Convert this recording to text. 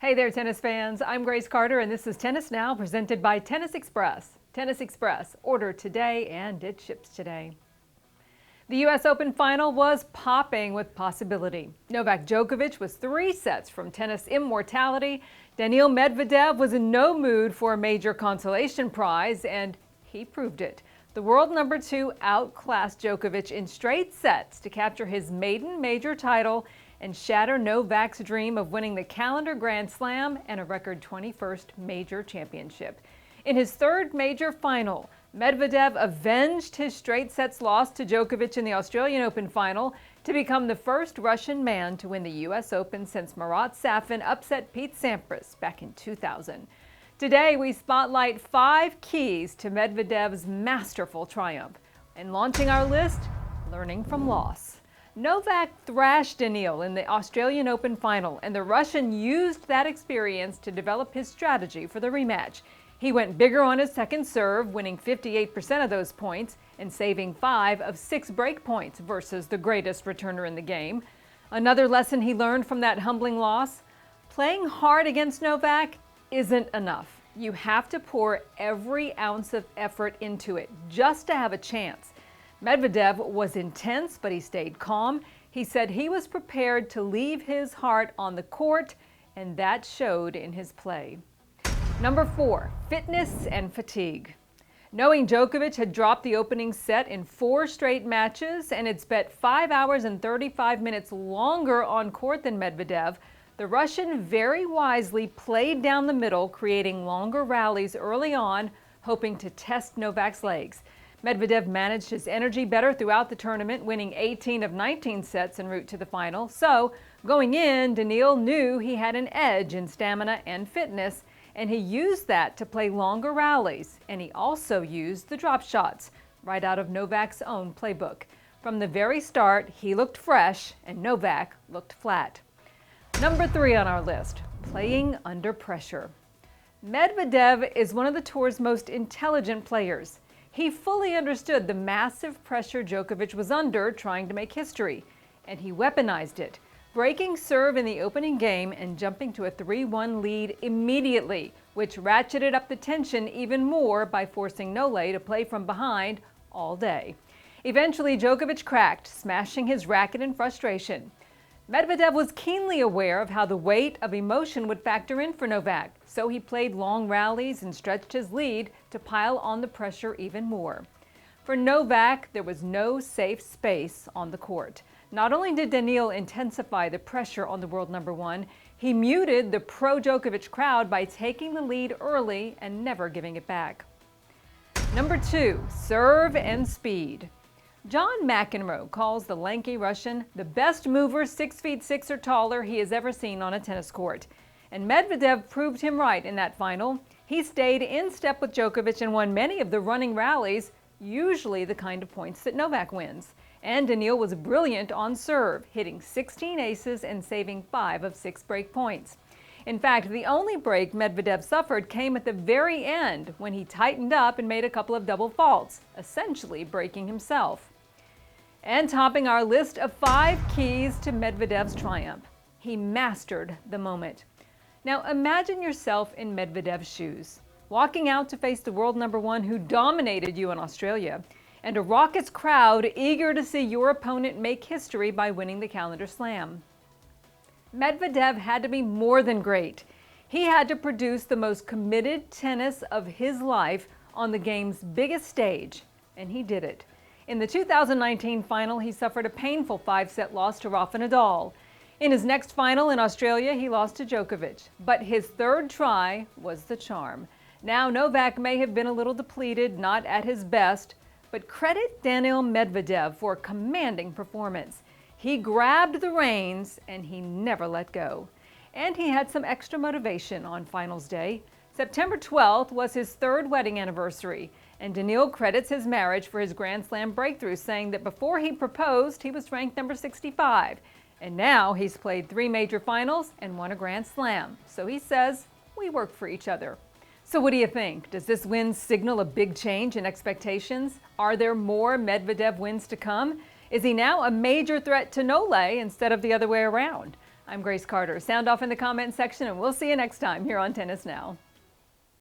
Hey there, tennis fans. I'm Grace Carter, and this is Tennis Now, presented by Tennis Express. Tennis Express, order today, and it ships today. The U.S. Open final was popping with possibility. Novak Djokovic was 3 sets from tennis immortality. Daniil Medvedev was in no mood for a major consolation prize, and he proved it. The world number 2 outclassed Djokovic in straight sets to capture his maiden major title and shatter Novak's dream of winning the calendar Grand Slam and a record 21st major championship. In his 3rd major final, Medvedev avenged his straight sets loss to Djokovic in the Australian Open final to become the first Russian man to win the U.S. Open since Marat Safin upset Pete Sampras back in 2000. Today, we spotlight 5 keys to Medvedev's masterful triumph. And launching our list, learning from loss. Novak thrashed Daniil in the Australian Open final, and the Russian used that experience to develop his strategy for the rematch. He went bigger on his second serve, winning 58% of those points and saving 5 of 6 break points versus the greatest returner in the game. Another lesson he learned from that humbling loss: playing hard against Novak isn't enough. You have to pour every ounce of effort into it just to have a chance. Medvedev was intense, but he stayed calm. He said he was prepared to leave his heart on the court, and that showed in his play. Number 4, fitness and fatigue. Knowing Djokovic had dropped the opening set in 4 straight matches and had spent 5 hours and 35 minutes longer on court than Medvedev, the Russian very wisely played down the middle, creating longer rallies early on, hoping to test Novak's legs. Medvedev managed his energy better throughout the tournament, winning 18 of 19 sets en route to the final. So, going in, Daniil knew he had an edge in stamina and fitness, and he used that to play longer rallies. And he also used the drop shots, right out of Novak's own playbook. From the very start, he looked fresh, and Novak looked flat. Number 3 on our list, playing under pressure. Medvedev is one of the tour's most intelligent players. He fully understood the massive pressure Djokovic was under trying to make history, and he weaponized it, breaking serve in the opening game and jumping to a 3-1 lead immediately, which ratcheted up the tension even more by forcing Nole to play from behind all day. Eventually, Djokovic cracked, smashing his racket in frustration. Medvedev was keenly aware of how the weight of emotion would factor in for Novak, so he played long rallies and stretched his lead to pile on the pressure even more. For Novak, there was no safe space on the court. Not only did Daniil intensify the pressure on the world number 1, he muted the pro-Djokovic crowd by taking the lead early and never giving it back. Number 2, serve and speed. John McEnroe calls the lanky Russian the best mover 6'6" or taller he has ever seen on a tennis court. And Medvedev proved him right in that final. He stayed in step with Djokovic and won many of the running rallies, usually the kind of points that Novak wins. And Daniil was brilliant on serve, hitting 16 aces and saving 5 of 6 break points. In fact, the only break Medvedev suffered came at the very end when he tightened up and made a couple of double faults, essentially breaking himself. And topping our list of 5 keys to Medvedev's triumph, he mastered the moment. Now imagine yourself in Medvedev's shoes, walking out to face the world number 1 who dominated you in Australia, and a raucous crowd eager to see your opponent make history by winning the calendar slam. Medvedev had to be more than great. He had to produce the most committed tennis of his life on the game's biggest stage, and he did it. In the 2019 final, he suffered a painful 5-set loss to Rafa Nadal. In his next final in Australia, he lost to Djokovic, but his 3rd try was the charm. Now, Novak may have been a little depleted, not at his best, but credit Daniil Medvedev for a commanding performance. He grabbed the reins and he never let go. And he had some extra motivation on finals day. September 12th was his 3rd wedding anniversary, and Daniil credits his marriage for his Grand Slam breakthrough, saying that before he proposed, he was ranked number 65. And now he's played 3 major finals and won a Grand Slam. So he says, we work for each other. So what do you think? Does this win signal a big change in expectations? Are there more Medvedev wins to come? Is he now a major threat to Nole instead of the other way around? I'm Grace Carter. Sound off in the comments section, and we'll see you next time here on Tennis Now.